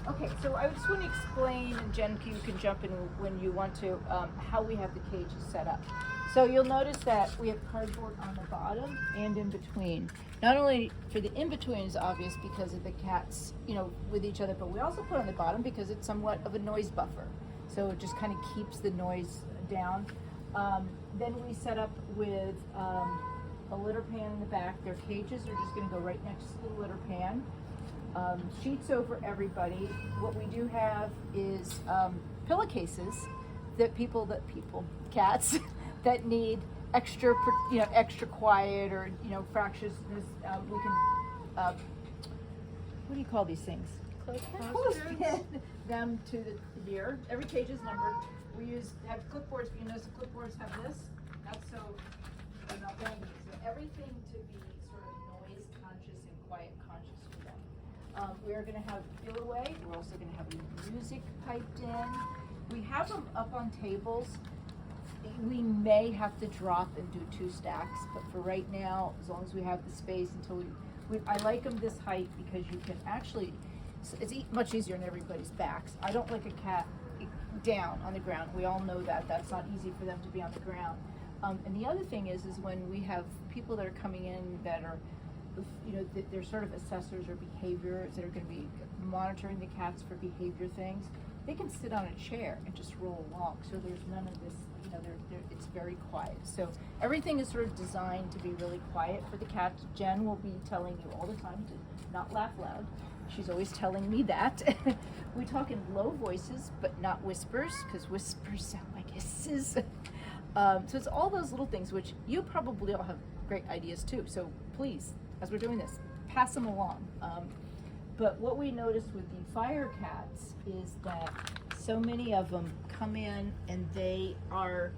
Okay, so I just want to explain, and Jen, you can jump in when you want to, how we have the cages set up. So you'll notice that we have cardboard on the bottom and in between. Not only for the in-between is obvious because of the cats, with each other, but we also put on the bottom because it's somewhat of a noise buffer. So it just kind of keeps the noise down. Then we set up with a litter pan in the back. Their cages are just going to go right next to the litter pan. Sheets over everybody. What we do have is pillowcases that cats that need extra, extra quiet or fractiousness. We can, what do you call these things? Clothespin them to the here. Every cage is numbered. We have clipboards. You notice the clipboards have this. That's so they're not banging. So everything to be sort of noise conscious and quiet conscious for them. We are going to have fill away. We're also going to have music piped in. We have them up on tables. We may have to drop and do 2 stacks, but for right now, as long as we have the space until I like them this height because you can actually, it's much easier on everybody's backs. I don't like a cat down on the ground. We all know that. That's not easy for them to be on the ground. And the other thing is when we have people that are coming in that are, they're sort of assessors or behaviors that are going to be monitoring the cats for behavior things, they can sit on a chair and just roll along. So there's none of this, it's very quiet. So everything is sort of designed to be really quiet for the cats. Jen will be telling you all the time to not laugh loud. She's always telling me that. We talk in low voices, but not whispers, because whispers sound like hisses. So it's all those little things, which you probably all have great ideas too. So please, as we're doing this, pass them along. But what we noticed with the fire cats is that so many of them come in and they're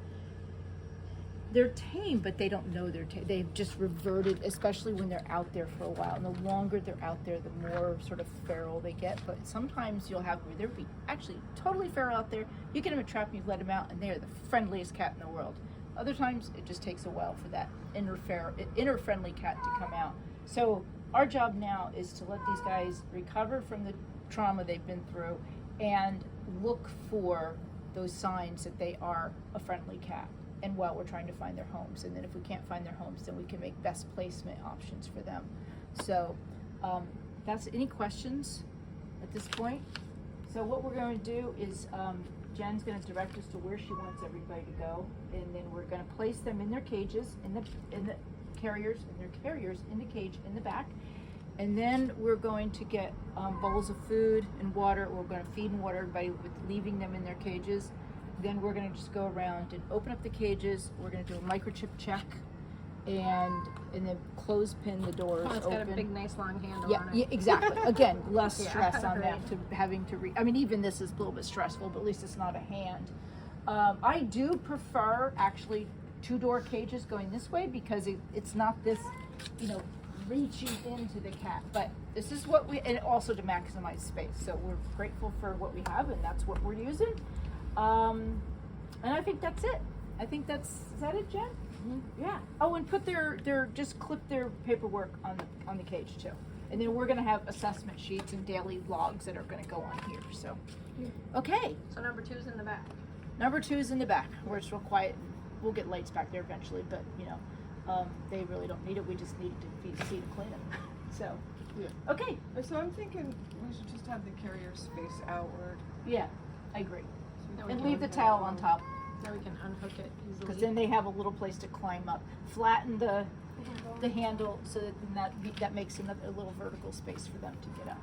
tame, but they don't know they're tame. They've just reverted, especially when they're out there for a while. And the longer they're out there, the more sort of feral they get. But sometimes you'll have where they'll be actually totally feral out there. You get them in a trap and you let them out, and they're the friendliest cat in the world. Other times, it just takes a while for that inner friendly cat to come out. So our job now is to let these guys recover from the trauma they've been through and look for those signs that they are a friendly cat. And while we're trying to find their homes, and then if we can't find their homes, then we can make best placement options for them. So that's any questions at this point. So what we're going to do is Jen's going to direct us to where she wants everybody to go, and then we're going to place them in their cages, in the carriers, in the cage in the back, and then we're going to get bowls of food and water. We're going to feed and water everybody with leaving them in their cages. Then we're going to just go around and open up the cages. We're going to do a microchip check, and then clothespin the doors open. It's got a big, nice long handle on it. Yeah, exactly. Again, less stress on them to having to even this is a little bit stressful, but at least it's not a hand. I do prefer actually 2-door cages going this way because it's not this, reaching into the cat. But this is what and also to maximize space. So we're grateful for what we have, and that's what we're using. And I think that's it. Is that it, Jen? Mm-hmm. Yeah. Oh, and put just clip their paperwork on the cage too. And then we're going to have assessment sheets and daily logs that are going to go on here. So, okay. So number 2's in the back. Number 2's in the back, where it's real quiet. We'll get lights back there eventually, but they really don't need it. We just need to feed and clean them. So, yeah. Okay. So I'm thinking we should just have the carriers face outward. Yeah, I agree. So And leave the towel on top. So we can unhook it easily. Because then they have a little place to climb up. Flatten the handle so that makes a little vertical space for them to get up.